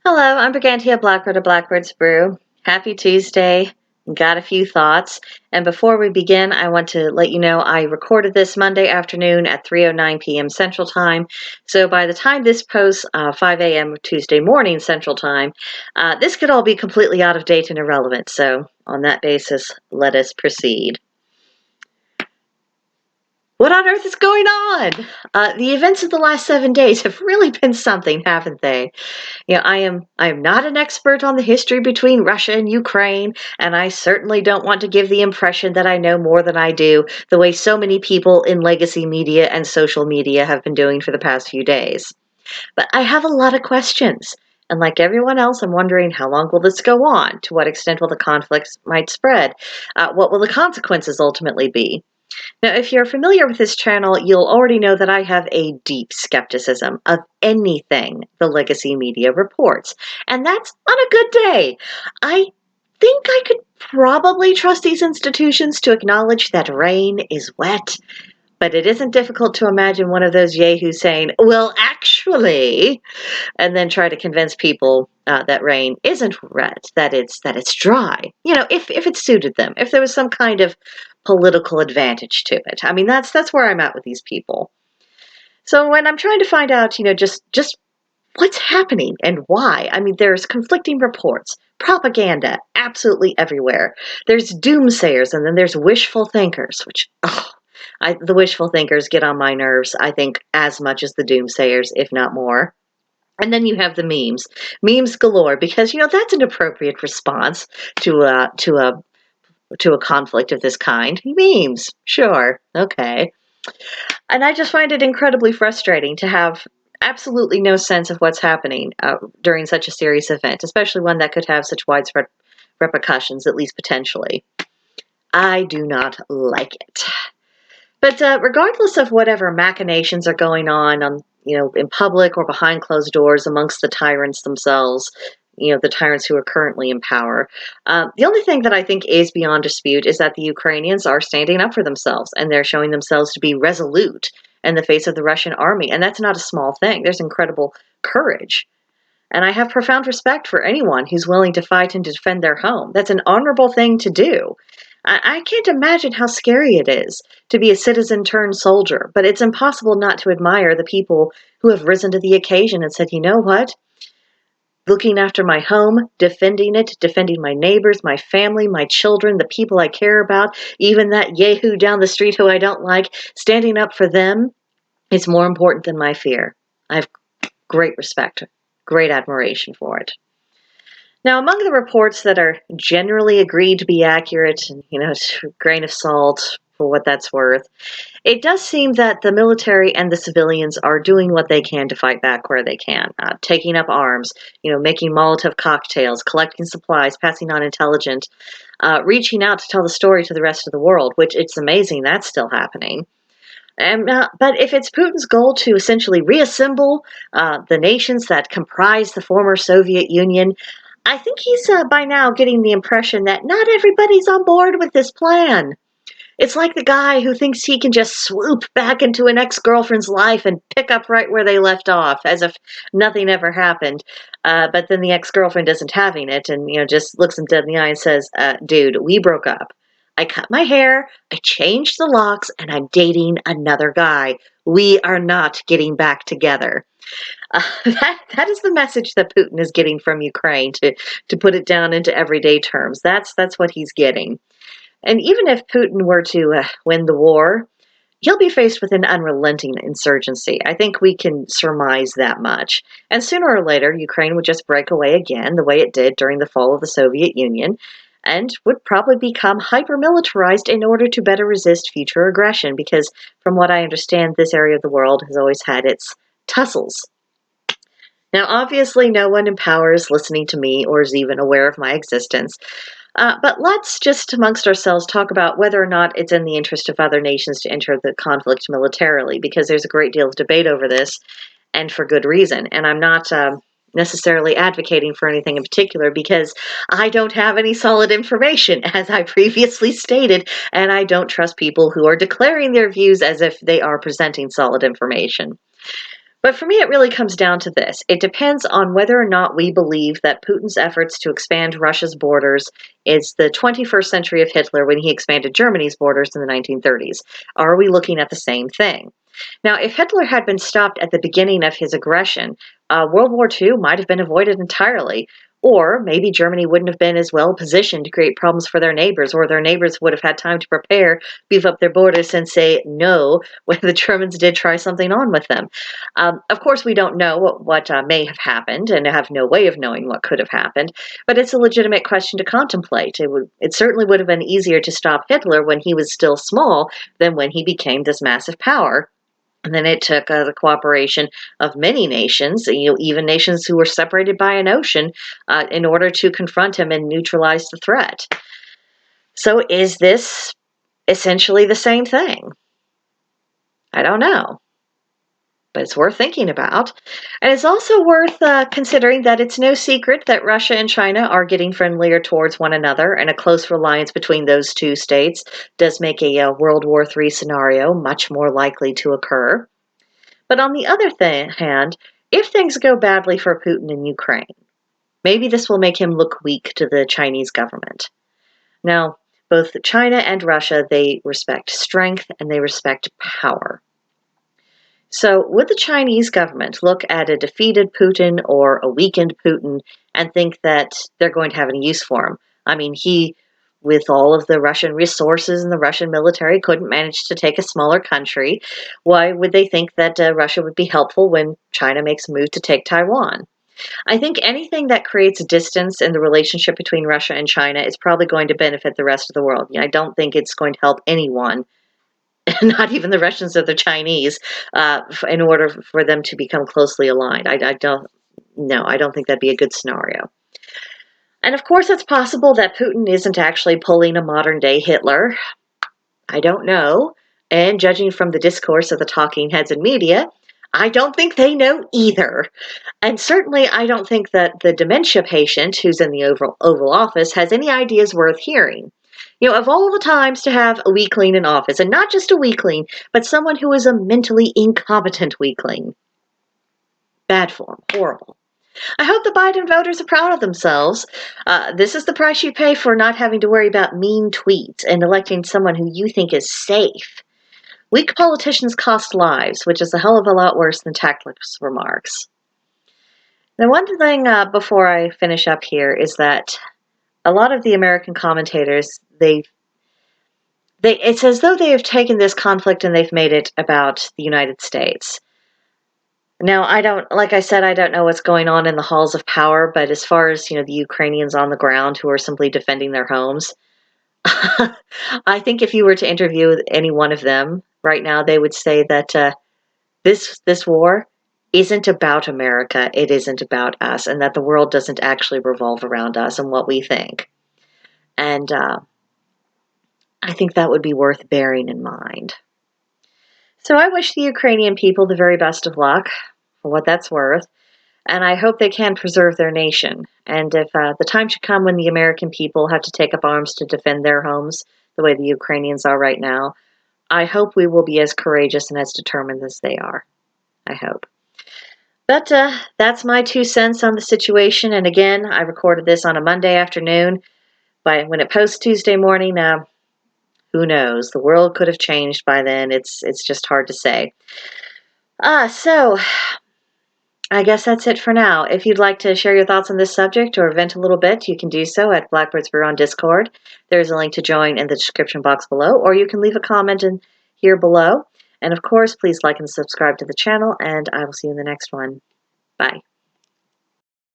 Hello, I'm Brigantia Blackbird of Blackbird's Brew. Happy Tuesday. Got a few thoughts. And before we begin, I want to let you know I recorded this Monday afternoon at 3:09 p.m. Central Time. So by the time this posts, 5 a.m. Tuesday morning Central Time, this could all be completely out of date and irrelevant. So on that basis, let us proceed. What on earth is going on? The events of the last 7 days have really been something, haven't they? I am not an expert on the history between Russia and Ukraine, and I certainly don't want to give the impression that I know more than I do, the way so many people in legacy media and social media have been doing for the past few days. But I have a lot of questions. And like everyone else, I'm wondering how long will this go on? To what extent will the conflicts might spread? What will the consequences ultimately be? Now, if you're familiar with this channel, you'll already know that I have a deep skepticism of anything the legacy media reports. And that's on a good day. I think I could probably trust these institutions to acknowledge that rain is wet, but it isn't difficult to imagine one of those yahoos saying, well, actually, and then try to convince people that rain isn't wet, that it's dry. If it suited them, if there was some kind of political advantage to it. I mean, that's where I'm at with these people. So when I'm trying to find out, just what's happening and why. I mean, there's conflicting reports, propaganda absolutely everywhere. There's doomsayers, and then there's wishful thinkers, which the wishful thinkers get on my nerves, I think, as much as the doomsayers, if not more. And then you have the memes galore, because that's an appropriate response to a conflict of this kind. Memes, sure, okay. And I just find it incredibly frustrating to have absolutely no sense of what's happening during such a serious event, especially one that could have such widespread repercussions, at least potentially. I do not like it. But regardless of whatever machinations are going on, in public or behind closed doors amongst the tyrants themselves, the tyrants who are currently in power, the only thing that I think is beyond dispute is that the Ukrainians are standing up for themselves, and they're showing themselves to be resolute in the face of the Russian army. And that's not a small thing. There's incredible courage. And I have profound respect for anyone who's willing to fight and defend their home. That's an honorable thing to do. I can't imagine how scary it is to be a citizen turned soldier, but it's impossible not to admire the people who have risen to the occasion and said, you know what? Looking after my home, defending it, defending my neighbors, my family, my children, the people I care about, even that yahoo down the street who I don't like, standing up for them is more important than my fear. I have great respect, great admiration for it. Now, among the reports that are generally agreed to be accurate, and a grain of salt for what that's worth, it does seem that the military and the civilians are doing what they can to fight back where they can, taking up arms, making Molotov cocktails, collecting supplies, passing on intelligence, reaching out to tell the story to the rest of the world, which it's amazing that's still happening. But if it's Putin's goal to essentially reassemble the nations that comprise the former Soviet Union, I think he's by now getting the impression that not everybody's on board with this plan. It's like the guy who thinks he can just swoop back into an ex-girlfriend's life and pick up right where they left off, as if nothing ever happened. But then the ex-girlfriend isn't having it, and just looks him dead in the eye and says, "Dude, we broke up. I cut my hair, I changed the locks, and I'm dating another guy. We are not getting back together." That is the message that Putin is getting from Ukraine, to put it down into everyday terms. That's what he's getting. And even if Putin were to win the war, he'll be faced with an unrelenting insurgency. I think we can surmise that much. And sooner or later, Ukraine would just break away again, the way it did during the fall of the Soviet Union, and would probably become hyper-militarized in order to better resist future aggression, because from what I understand, this area of the world has always had its tussles. Now, obviously, no one in power is listening to me or is even aware of my existence. But let's just amongst ourselves talk about whether or not it's in the interest of other nations to enter the conflict militarily, because there's a great deal of debate over this, and for good reason. And I'm not necessarily advocating for anything in particular, because I don't have any solid information, as I previously stated, and I don't trust people who are declaring their views as if they are presenting solid information. But for me, it really comes down to this. It depends on whether or not we believe that Putin's efforts to expand Russia's borders is the 21st century of Hitler when he expanded Germany's borders in the 1930s. Are we looking at the same thing? Now, if Hitler had been stopped at the beginning of his aggression, World War II might have been avoided entirely. Or maybe Germany wouldn't have been as well positioned to create problems for their neighbors, or their neighbors would have had time to prepare, beef up their borders, and say no when the Germans did try something on with them. Of course, we don't know what may have happened and have no way of knowing what could have happened, but it's a legitimate question to contemplate. It certainly would have been easier to stop Hitler when he was still small than when he became this massive power. And then it took the cooperation of many nations, even nations who were separated by an ocean, in order to confront him and neutralize the threat. So is this essentially the same thing? I don't know, but it's worth thinking about. And it's also worth considering that it's no secret that Russia and China are getting friendlier towards one another, and a close alliance between those two states does make a World War III scenario much more likely to occur. But on the other hand, if things go badly for Putin in Ukraine, maybe this will make him look weak to the Chinese government. Now, both China and Russia, they respect strength and they respect power. So, would the Chinese government look at a defeated Putin or a weakened Putin and think that they're going to have any use for him? I mean, he, with all of the Russian resources and the Russian military, couldn't manage to take a smaller country. Why would they think that Russia would be helpful when China makes a move to take Taiwan? I think anything that creates distance in the relationship between Russia and China is probably going to benefit the rest of the world. I don't think it's going to help anyone, not even the Russians or the Chinese, in order for them to become closely aligned. I don't. No, I don't think that'd be a good scenario. And of course, it's possible that Putin isn't actually pulling a modern day Hitler. I don't know. And judging from the discourse of the talking heads in media, I don't think they know either. And certainly, I don't think that the dementia patient who's in the Oval Office has any ideas worth hearing. Of all the times to have a weakling in office, and not just a weakling, but someone who is a mentally incompetent weakling. Bad form, horrible. I hope the Biden voters are proud of themselves. This is the price you pay for not having to worry about mean tweets and electing someone who you think is safe. Weak politicians cost lives, which is a hell of a lot worse than tactless remarks. Now, one thing before I finish up here is that a lot of the American commentators, it's as though they have taken this conflict and they've made it about the United States. Now, like I said, I don't know what's going on in the halls of power, but as far as, the Ukrainians on the ground who are simply defending their homes, I think if you were to interview any one of them right now, they would say that this war isn't about America, it isn't about us, and that the world doesn't actually revolve around us and what we think. And I think that would be worth bearing in mind. So I wish the Ukrainian people the very best of luck, for what that's worth, and I hope they can preserve their nation. And if the time should come when the American people have to take up arms to defend their homes, the way the Ukrainians are right now, I hope we will be as courageous and as determined as they are. I hope. But that's my 2 cents on the situation. And again, I recorded this on a Monday afternoon. But when it posts Tuesday morning, who knows? The world could have changed by then. It's just hard to say. So I guess that's it for now. If you'd like to share your thoughts on this subject or vent a little bit, you can do so at Blackbird's Brew on Discord. There's a link to join in the description box below, or you can leave a comment in here below. And of course, please like and subscribe to the channel, and I will see you in the next one. Bye.